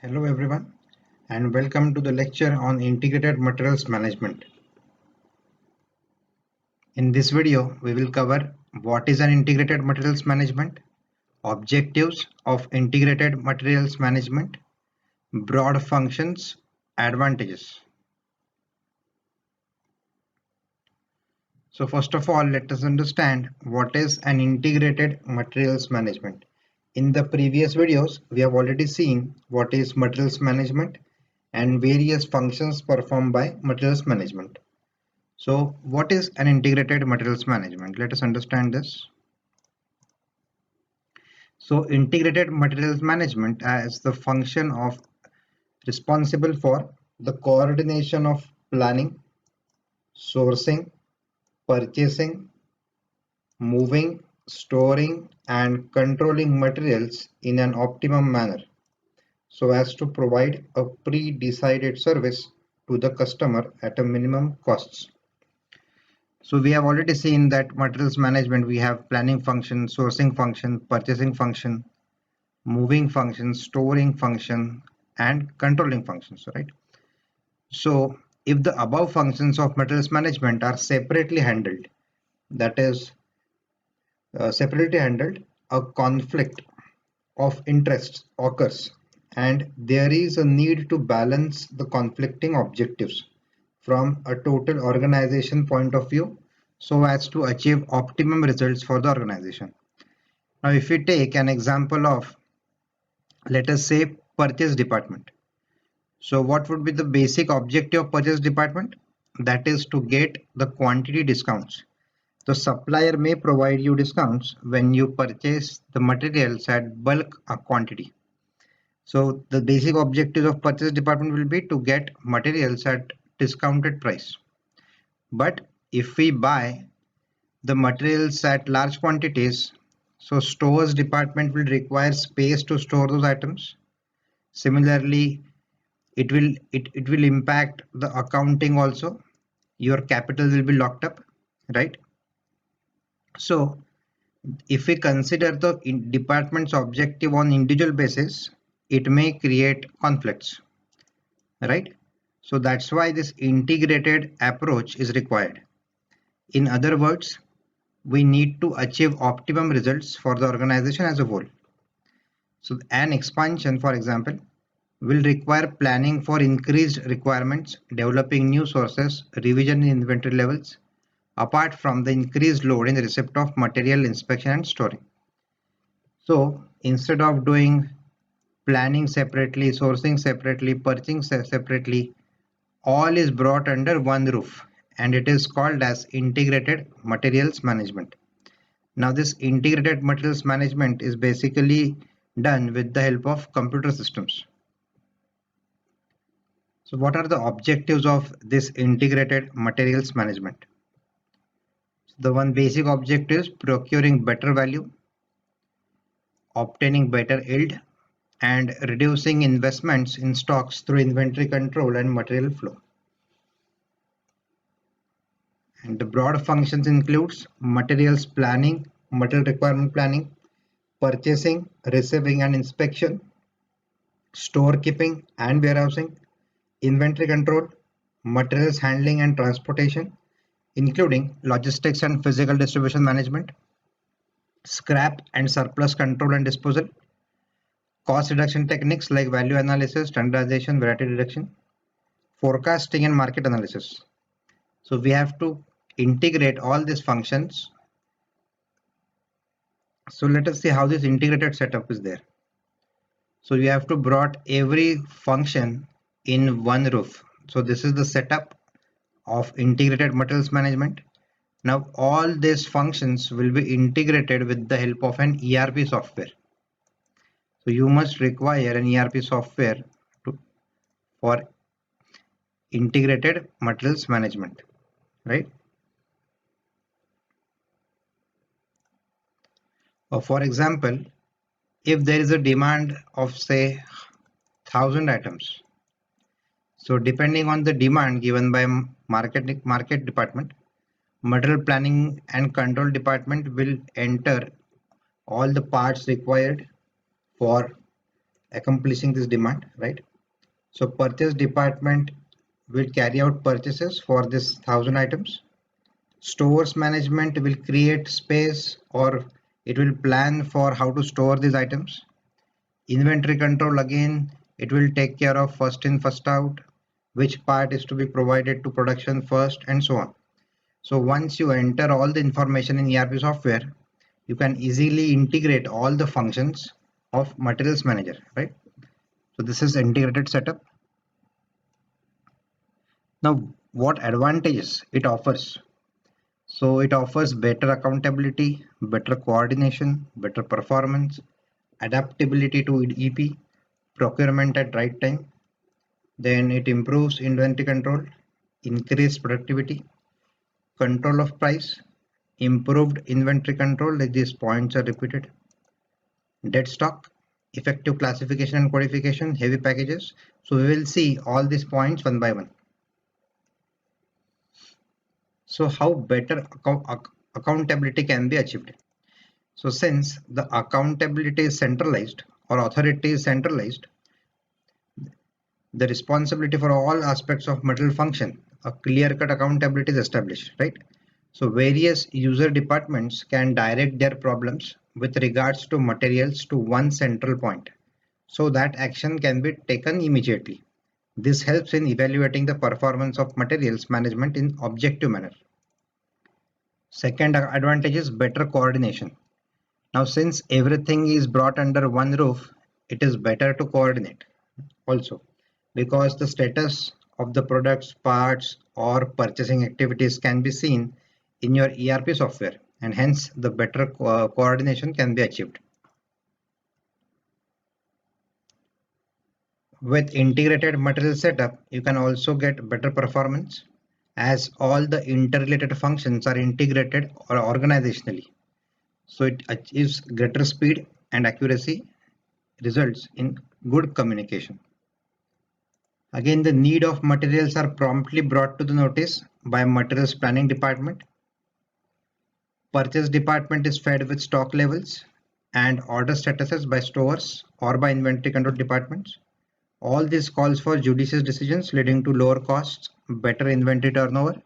Hello everyone and welcome to the lecture on integrated materials management. In this video, we will cover what is an integrated materials management, objectives of integrated materials management, broad functions, advantages. So first of all, let us understand what is an integrated materials management. In the previous videos, we have already seen what is materials management and various functions performed by materials management. So what is an integrated materials management? Let us understand this. So integrated materials management as the function of responsible for the coordination of planning, sourcing, purchasing, moving, storing and controlling materials in an optimum manner so as to provide a pre-decided service to the customer at a minimum costs. So we have already seen that materials management, we have planning function, sourcing function, purchasing function, moving function, storing function, and controlling functions, right? So if the above functions of materials management are separately handled, that is separately handled, a conflict of interests occurs and there is a need to balance the conflicting objectives from a total organization point of view so as to achieve optimum results for the organization. Now, if we take an example of, let us say, purchase department. So what would be the basic objective of purchase department? That is to get the quantity discounts. The supplier may provide you discounts when you purchase the materials at bulk quantity. So the basic objective of purchase department will be to get materials at discounted price. But if we buy the materials at large quantities, so stores department will require space to store those items. Similarly, it will impact the accounting also. Your capital will be locked up, right? So if we consider the department's objective on individual basis, it may create conflicts, right? So that's why this integrated approach is required. In other words, we need to achieve optimum results for the organization as a whole. So an expansion, for example, will require planning for increased requirements, developing new sources, revision in inventory levels, apart from the increased load in the receipt of material inspection and storing. So instead of doing planning separately, sourcing separately, purchasing separately, all is brought under one roof and it is called as integrated materials management. Now this integrated materials management is basically done with the help of computer systems. So what are the objectives of this integrated materials management? The one basic objective is procuring better value, obtaining better yield, and reducing investments in stocks through inventory control and material flow. And the broad functions includes materials planning, material requirement planning, purchasing, receiving and inspection, storekeeping and warehousing, inventory control, materials handling and transportation, including logistics and physical distribution management, scrap and surplus control and disposal, cost reduction techniques like value analysis, standardization, variety reduction, forecasting and market analysis. So we have to integrate all these functions. So let us see how this integrated setup is there. So you have to brought every function in one roof. So this is the setup of integrated materials management. Now all these functions will be integrated with the help of an ERP software. So you must require an ERP software for integrated materials management, right? For example, if there is a demand of say 1,000 items, so depending on the demand given by market department, material planning and control department will enter all the parts required for accomplishing this demand, right? So purchase department will carry out purchases for this 1,000 items. Stores management will create space, or it will plan for how to store these items. Inventory control, again, it will take care of first in, first out, which part is to be provided to production first, and so on. So once you enter all the information in ERP software, you can easily integrate all the functions of materials manager, right? So this is integrated setup. Now, what advantages it offers? So it offers better accountability, better coordination, better performance, adaptability to EP, procurement at right time. Then it improves inventory control, increased productivity, control of price, improved inventory control, like these points are repeated, dead stock, effective classification and codification, heavy packages. So we will see all these points one by one. So how better accountability can be achieved? So since the accountability is centralized or authority is centralized, the responsibility for all aspects of material function, a clear-cut accountability is established, right? So various user departments can direct their problems with regards to materials to one central point, so that action can be taken immediately. This helps in evaluating the performance of materials management in objective manner. Second advantage is better coordination. Now, since everything is brought under one roof, it is better to coordinate also, because the status of the products, parts, or purchasing activities can be seen in your ERP software, and hence the better coordination can be achieved. With integrated material setup, you can also get better performance as all the interrelated functions are integrated or organizationally. So it achieves greater speed and accuracy, results in good communication. Again, the need of materials are promptly brought to the notice by materials planning department. Purchase department is fed with stock levels and order statuses by stores or by inventory control departments. All this calls for judicious decisions leading to lower costs, better inventory turnover,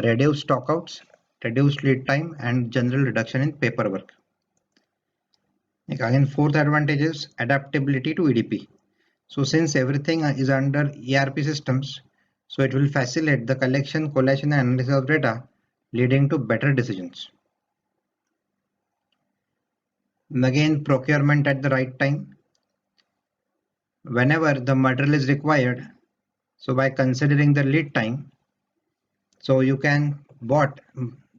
reduced stockouts, reduced lead time, and general reduction in paperwork. Again, fourth advantage is adaptability to EDP. So since everything is under ERP systems, so it will facilitate the collection, collation, and analysis of data, leading to better decisions. And again, procurement at the right time. Whenever the material is required, so by considering the lead time, so you can bought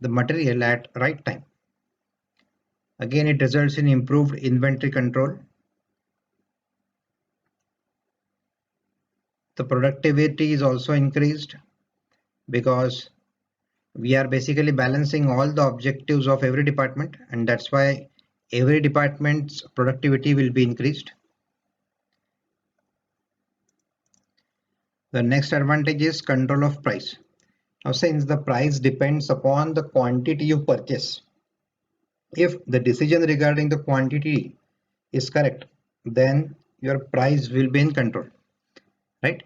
the material at right time. Again, it results in improved inventory control. The productivity is also increased because we are basically balancing all the objectives of every department, and that's why every department's productivity will be increased. The next advantage is control of price. Now, since the price depends upon the quantity you purchase, if the decision regarding the quantity is correct, then your price will be in control, right?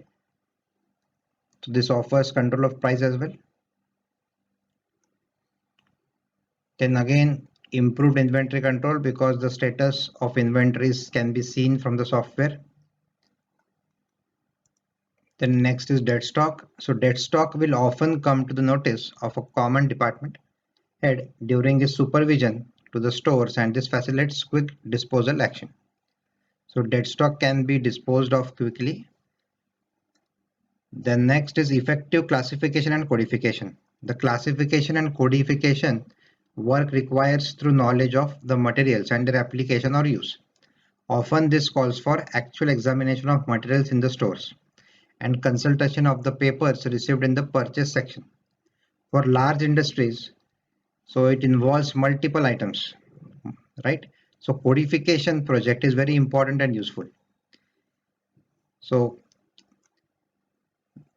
So this offers control of price as well. Then again, improved inventory control because the status of inventories can be seen from the software. Then next is dead stock. So dead stock will often come to the notice of a common department head during his supervision to the stores, and this facilitates quick disposal action. So dead stock can be disposed of quickly. Then next is effective classification and codification. The classification and codification work requires through knowledge of the materials and their application or use. Often this calls for actual examination of materials in the stores and consultation of the papers received in the purchase section. For large industries, so it involves multiple items, right? So codification project is very important and useful. So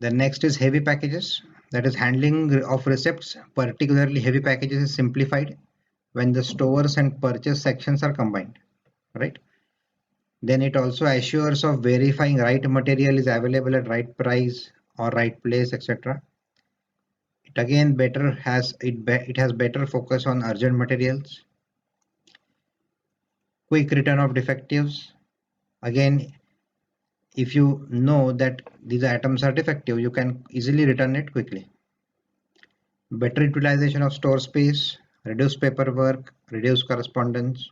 the next is heavy packages, that is handling of receipts, particularly heavy packages is simplified when the stores and purchase sections are combined, right? Then it also assures of verifying right material is available at right price or right place, etc. It again it has better focus on urgent materials. Quick return of defectives. Again, if you know that these items are defective, you can easily return it quickly. Better utilization of store space, reduce paperwork, reduce correspondence,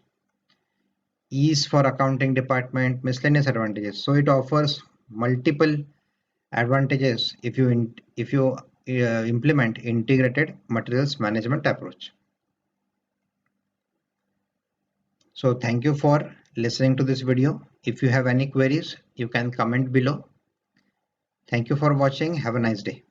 ease for accounting department, miscellaneous advantages. So it offers multiple advantages if you implement integrated materials management approach. So thank you for listening to this video. If you have any queries, you can comment below. Thank you for watching. Have a nice day.